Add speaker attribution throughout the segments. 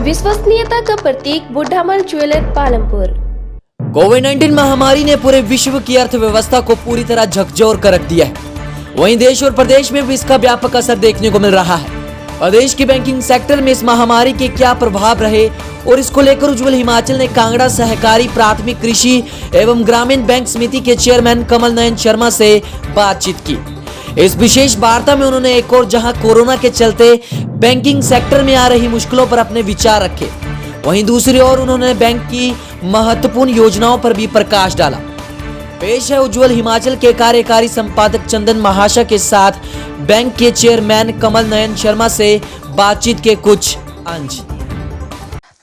Speaker 1: विश्वसनीयता का प्रतीक बुढ़ामल ज्वेलर पालमपुर।
Speaker 2: कोविड-19 महामारी ने पूरे विश्व की अर्थव्यवस्था को पूरी तरह झकझोर कर रख दिया है। वहीं देश और प्रदेश में भी इसका व्यापक असर देखने को मिल रहा है। प्रदेश के बैंकिंग सेक्टर में इस महामारी के क्या प्रभाव रहे और इसको लेकर उज्ज्वल हिमाचल ने कांगड़ा सहकारी प्राथमिक कृषि एवं ग्रामीण बैंक समिति के चेयरमैन कमल नयन शर्मा से बातचीत की। इस विशेष वार्ता में उन्होंने एक और जहां कोरोना के चलते बैंकिंग सेक्टर में आ रही मुश्किलों पर अपने विचार रखे, वहीं दूसरी ओर उन्होंने बैंक की महत्वपूर्ण योजनाओं पर भी प्रकाश डाला। पेश है उज्ज्वल हिमाचल के कार्यकारी संपादक चंदन महाशय के साथ बैंक के चेयरमैन कमल नयन शर्मा से बातचीत के कुछ अंश।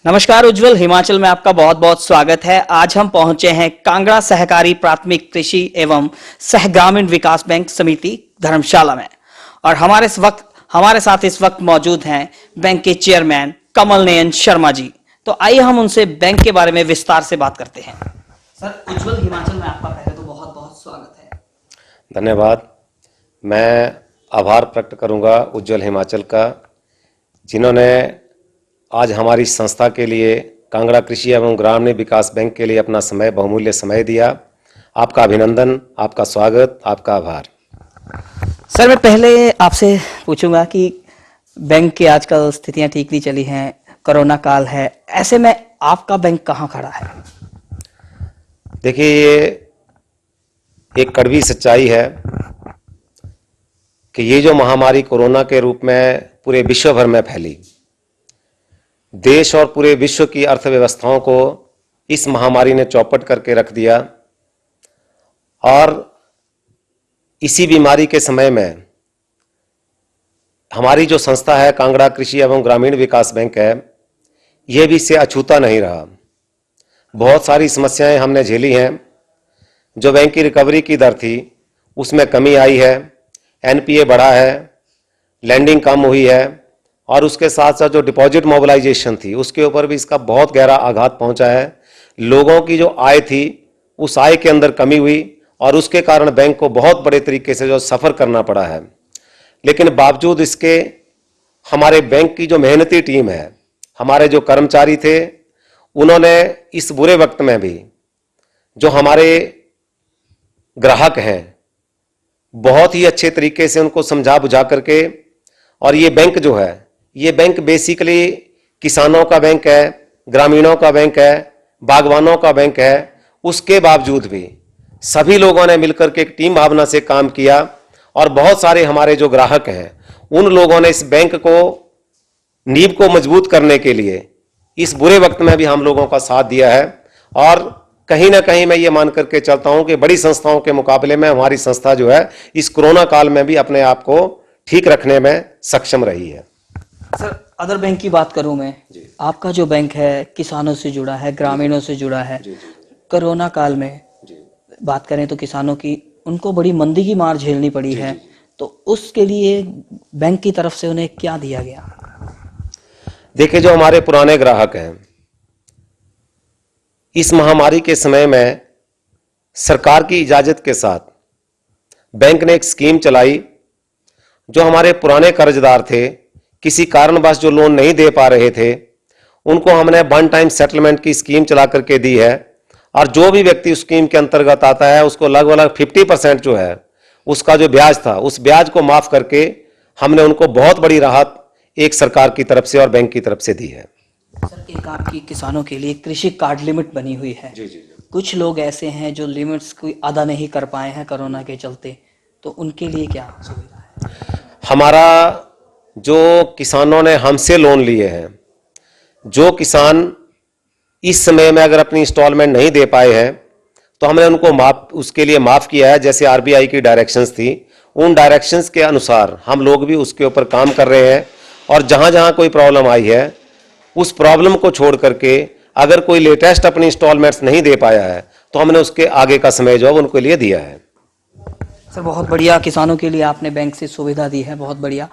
Speaker 3: नमस्कार, उज्ज्वल हिमाचल में आपका बहुत बहुत स्वागत है। आज हम पहुंचे हैं कांगड़ा सहकारी प्राथमिक कृषि एवं सह ग्रामीण विकास बैंक समिति धर्मशाला में और हमारे साथ इस वक्त मौजूद हैं बैंक के चेयरमैन कमल नयन शर्मा जी। तो आइए हम उनसे बैंक के बारे में विस्तार से बात करते हैं। सर, उज्ज्वल हिमाचल में आपका पहले तो बहुत बहुत स्वागत है।
Speaker 4: धन्यवाद। मैं आभार प्रकट करूंगा उज्ज्वल हिमाचल का, जिन्होंने आज हमारी संस्था के लिए कांगड़ा कृषि एवं ग्रामीण विकास बैंक के लिए अपना समय बहुमूल्य समय दिया। आपका अभिनंदन, आपका स्वागत, आपका आभार।
Speaker 3: सर, मैं पहले आपसे पूछूंगा कि बैंक की आजकल स्थितियां ठीक नहीं चली हैं, कोरोना काल है, ऐसे में आपका बैंक कहाँ खड़ा है?
Speaker 4: देखिए, ये एक कड़वी सच्चाई है कि ये जो महामारी कोरोना के रूप में पूरे विश्व भर में फैली, देश और पूरे विश्व की अर्थव्यवस्थाओं को इस महामारी ने चौपट करके रख दिया। और इसी बीमारी के समय में हमारी जो संस्था है कांगड़ा कृषि एवं ग्रामीण विकास बैंक है, यह भी इससे अछूता नहीं रहा। बहुत सारी समस्याएं हमने झेली हैं। जो बैंक की रिकवरी की दर थी उसमें कमी आई है, एनपीए बढ़ा है, लैंडिंग कम हुई है और उसके साथ साथ जो डिपॉजिट मोबिलाइजेशन थी उसके ऊपर भी इसका बहुत गहरा आघात पहुंचा है। लोगों की जो आय थी उस आय के अंदर कमी हुई और उसके कारण बैंक को बहुत बड़े तरीके से जो सफ़र करना पड़ा है। लेकिन बावजूद इसके हमारे बैंक की जो मेहनती टीम है, हमारे जो कर्मचारी थे, उन्होंने इस बुरे वक्त में भी जो हमारे ग्राहक हैं बहुत ही अच्छे तरीके से उनको समझा बुझा करके, और ये बैंक जो है, ये बैंक बेसिकली किसानों का बैंक है, ग्रामीणों का बैंक है, बागवानों का बैंक है। उसके बावजूद भी सभी लोगों ने मिलकर के एक टीम भावना से काम किया और बहुत सारे हमारे जो ग्राहक हैं उन लोगों ने इस बैंक को नींव को मजबूत करने के लिए इस बुरे वक्त में भी हम लोगों का साथ दिया है। और कहीं ना कहीं मैं ये मान करके चलता हूं कि बड़ी संस्थाओं के मुकाबले में हमारी संस्था जो है इस कोरोना काल में भी अपने आप को ठीक रखने में सक्षम रही है।
Speaker 3: सर, अदर बैंक की बात करूं मैं, आपका जो बैंक है किसानों से जुड़ा है, ग्रामीणों से जुड़ा है। कोरोना काल में बात करें तो किसानों की, उनको बड़ी मंदी की मार झेलनी पड़ी है, तो उसके लिए बैंक की तरफ से उन्हें क्या दिया गया?
Speaker 4: देखिए, जो हमारे पुराने ग्राहक हैं, इस महामारी के समय में सरकार की इजाजत के साथ बैंक ने एक स्कीम चलाई। जो हमारे पुराने कर्जदार थे, किसी कारणवश जो लोन नहीं दे पा रहे थे, उनको हमने वन टाइम सेटलमेंट की स्कीम चला करके दी है। और जो भी व्यक्ति उस स्कीम के अंतर्गत आता है उसको लगभग 50% जो है उसका जो ब्याज था उस ब्याज को माफ करके हमने उनको बहुत बड़ी राहत एक सरकार की तरफ से और बैंक की तरफ से दी है।
Speaker 3: सर, एक आपकी किसानों के लिए कृषि कार्ड लिमिट बनी हुई है। जी। कुछ लोग ऐसे हैं जो लिमिट्स को अदा नहीं कर पाए हैं कोरोना के चलते, तो उनके लिए क्या सुविधा है?
Speaker 4: हमारा जो किसानों ने हमसे लोन लिए हैं, जो किसान इस समय में अगर अपनी इंस्टॉलमेंट नहीं दे पाए हैं तो हमने उनको उसके लिए माफ़ किया है। जैसे आरबीआई की डायरेक्शंस थी, उन डायरेक्शंस के अनुसार हम लोग भी उसके ऊपर काम कर रहे हैं। और जहां जहां कोई प्रॉब्लम आई है उस प्रॉब्लम को छोड़ करके अगर कोई लेटेस्ट अपनी इंस्टॉलमेंट्स नहीं दे पाया है तो हमने उसके आगे का समय जो है उनके लिए दिया है।
Speaker 3: सर, बहुत बढ़िया, किसानों के लिए आपने बैंक से सुविधा दी है, बहुत बढ़िया।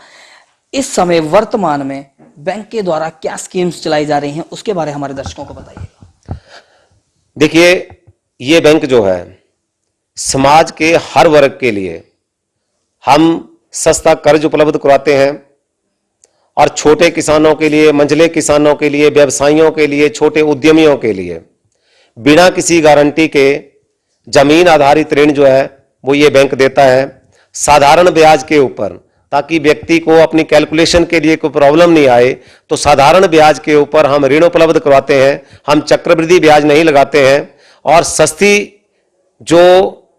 Speaker 3: इस समय वर्तमान में बैंक के द्वारा क्या स्कीम्स चलाई जा रही हैं, उसके बारे में हमारे दर्शकों को बताइए।
Speaker 4: देखिए, ये बैंक जो है समाज के हर वर्ग के लिए हम सस्ता कर्ज उपलब्ध कराते हैं और छोटे किसानों के लिए, मंझले किसानों के लिए, व्यवसायियों के लिए, छोटे उद्यमियों के लिए बिना किसी गारंटी के जमीन आधारित ऋण जो है वो ये बैंक देता है, साधारण ब्याज के ऊपर, ताकि व्यक्ति को अपनी कैलकुलेशन के लिए कोई प्रॉब्लम नहीं आए। तो साधारण ब्याज के ऊपर हम ऋण उपलब्ध करवाते हैं, हम चक्रवृद्धि ब्याज नहीं लगाते हैं और सस्ती जो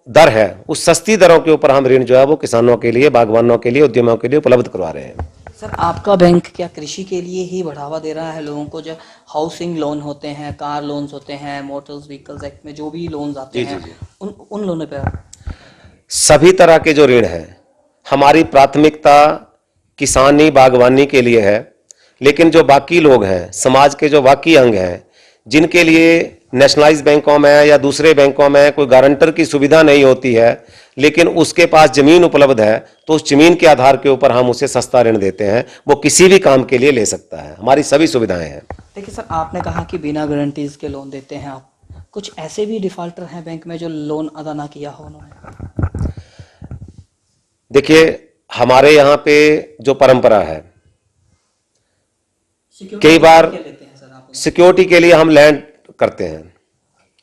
Speaker 4: दर है उस सस्ती दरों के ऊपर हम ऋण जो है वो किसानों के लिए, बागवानों के लिए, उद्यमियों के लिए उपलब्ध करवा रहे हैं।
Speaker 3: सर, आपका बैंक क्या कृषि के लिए ही बढ़ावा दे रहा है लोगों को? जो हाउसिंग लोन होते हैं, कार लोन्स होते हैं, मोटर्स व्हीकल्स एक्ट में जो भी लोन्स आते हैं, उन लोनों पे
Speaker 4: सभी तरह के जो ऋण है, हमारी प्राथमिकता किसानी, बागवानी के लिए है। लेकिन जो बाकी लोग हैं, समाज के जो बाकी अंग हैं, जिनके लिए नेशनलाइज बैंकों में या दूसरे बैंकों में कोई गारंटर की सुविधा नहीं होती है, लेकिन उसके पास जमीन उपलब्ध है, तो उस जमीन के आधार के ऊपर हम उसे सस्ता ऋण देते हैं। वो किसी भी काम के लिए ले सकता है, हमारी सभी सुविधाएं हैं।
Speaker 3: देखिए सर, आपने कहा कि बिना गारंटीज के लोन देते हैं आप, कुछ ऐसे भी डिफॉल्टर हैं बैंक में जो लोन अदा ना किया हो उन्होंने?
Speaker 4: देखिए, हमारे यहाँ पे जो परंपरा है, कई बार सिक्योरिटी के लिए हम लैंड करते हैं,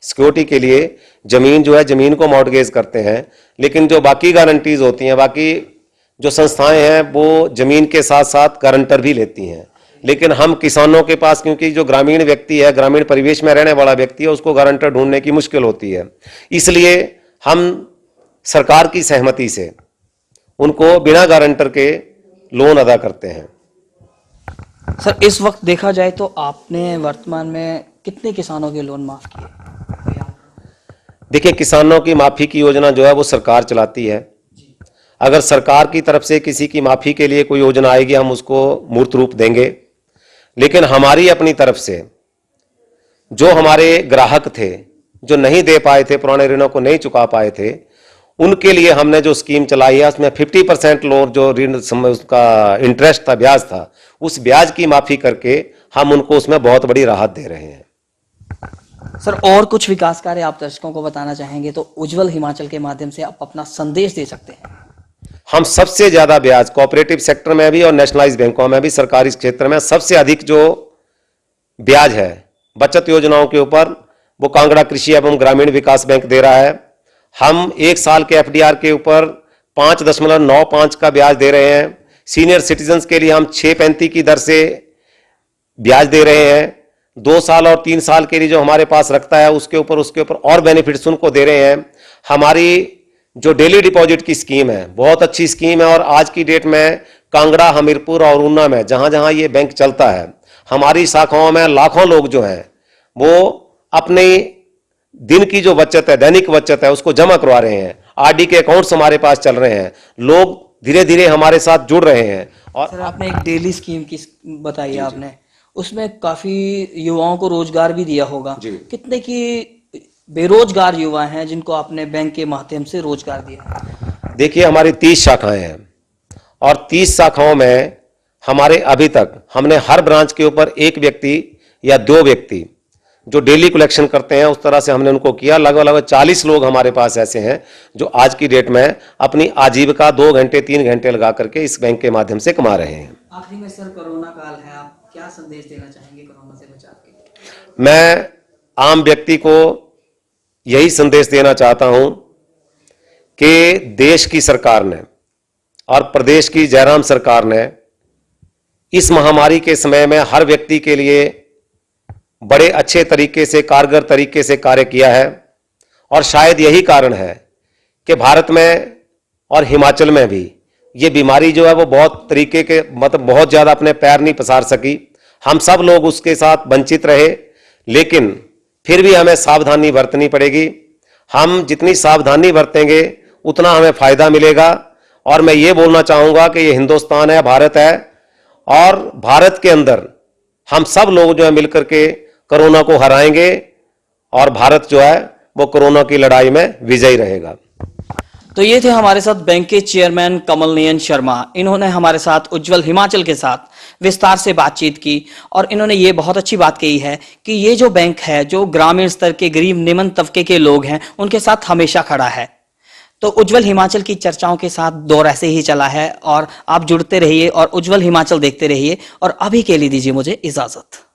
Speaker 4: सिक्योरिटी के लिए जमीन जो है, जमीन को मॉर्टगेज करते हैं। लेकिन जो बाकी गारंटीज होती हैं, बाकी जो संस्थाएं हैं, वो जमीन के साथ साथ गारंटर भी लेती हैं। लेकिन हम किसानों के पास, क्योंकि जो ग्रामीण व्यक्ति है, ग्रामीण परिवेश में रहने वाला व्यक्ति है, उसको गारंटर ढूंढने की मुश्किल होती है, इसलिए हम सरकार की सहमति से उनको बिना गारंटर के लोन अदा करते हैं।
Speaker 3: सर, इस वक्त देखा जाए तो आपने वर्तमान में कितने किसानों के लोन माफ किए?
Speaker 4: देखिए, किसानों की माफी की योजना जो है वो सरकार चलाती है। अगर सरकार की तरफ से किसी की माफी के लिए कोई योजना आएगी, हम उसको मूर्त रूप देंगे। लेकिन हमारी अपनी तरफ से जो हमारे ग्राहक थे, जो नहीं दे पाए थे, पुराने ऋणों को नहीं चुका पाए थे, उनके लिए हमने जो स्कीम चलाई है, उसमें 50% लोन जो ऋण उसका इंटरेस्ट था, ब्याज था, उस ब्याज की माफी करके हम उनको उसमें बहुत बड़ी राहत दे रहे हैं।
Speaker 3: सर, और कुछ विकास कार्य आप दर्शकों को बताना चाहेंगे तो उज्जवल हिमाचल के माध्यम से आप अपना संदेश दे सकते हैं।
Speaker 4: हम सबसे ज्यादा ब्याज कोऑपरेटिव सेक्टर में भी और नेशनलाइज बैंकों में भी, सरकारी क्षेत्र में सबसे अधिक जो ब्याज है बचत योजनाओं के ऊपर, वो कांगड़ा कृषि एवं ग्रामीण विकास बैंक दे रहा है। हम 1 साल के एफडीआर के ऊपर 5.95 का ब्याज दे रहे हैं। सीनियर सिटीजन्स के लिए हम 6.35 की दर से ब्याज दे रहे हैं। 2 साल और 3 साल के लिए जो हमारे पास रखता है उसके ऊपर और बेनिफिट्स उनको दे रहे हैं। हमारी जो डेली डिपॉजिट की स्कीम है, बहुत अच्छी स्कीम है, और आज की डेट में कांगड़ा, हमीरपुर और ऊना में जहां जहां ये बैंक चलता है, हमारी शाखाओं में लाखों लोग जो हैं वो अपनी दिन की जो बचत है, दैनिक बचत है, उसको जमा करवा रहे हैं। आरडी के अकाउंट्स हमारे पास चल रहे हैं, लोग धीरे धीरे हमारे साथ जुड़ रहे हैं। और
Speaker 3: सर, आपने एक डेली स्कीम की बताई आपने, उसमें काफी युवाओं को रोजगार भी दिया होगा। कितने की बेरोजगार युवा हैं जिनको आपने बैंक के माध्यम से रोजगार दिया?
Speaker 4: देखिए, हमारी 30 शाखाएं हैं और 30 शाखाओं में हमारे अभी तक हमने हर ब्रांच के ऊपर 1 व्यक्ति या 2 व्यक्ति जो डेली कलेक्शन करते हैं, उस तरह से हमने उनको किया। लगभग 40 लोग हमारे पास ऐसे हैं जो आज की डेट में अपनी आजीविका 2 घंटे 3 घंटे लगा करके इस बैंक के माध्यम से कमा रहे हैं।
Speaker 3: आखिरी में सर, कोरोना काल है, आप क्या संदेश देना चाहेंगे कोरोना से बचाव के?
Speaker 4: मैं आम व्यक्ति को यही संदेश देना चाहता हूं कि देश की सरकार ने और प्रदेश की जयराम सरकार ने इस महामारी के समय में हर व्यक्ति के लिए बड़े अच्छे तरीके से, कारगर तरीके से कार्य किया है। और शायद यही कारण है कि भारत में और हिमाचल में भी ये बीमारी जो है वो बहुत तरीके के, मतलब बहुत ज़्यादा अपने पैर नहीं पसार सकी। हम सब लोग उसके साथ वंचित रहे, लेकिन फिर भी हमें सावधानी बरतनी पड़ेगी। हम जितनी सावधानी बरतेंगे उतना हमें फायदा मिलेगा। और मैं ये बोलना चाहूँगा कि ये हिंदुस्तान है, भारत है, और भारत के अंदर हम सब लोग जो है मिलकर के कोरोना को हराएंगे और भारत जो है वो कोरोना की लड़ाई में विजयी रहेगा।
Speaker 3: तो ये थे हमारे साथ बैंक के चेयरमैन कमल नयन शर्मा। इन्होंने हमारे साथ उज्जवल हिमाचल के साथ विस्तार से बातचीत की और इन्होंने ये बहुत अच्छी बात कही है कि ये जो बैंक है, जो ग्रामीण स्तर के गरीब निम्न तबके के लोग हैं, उनके साथ हमेशा खड़ा है। तो उज्जवल हिमाचल की चर्चाओं के साथ दौर ऐसे ही चला है और आप जुड़ते रहिए और उज्जवल हिमाचल देखते रहिए और अभी के लिए दीजिए मुझे इजाजत।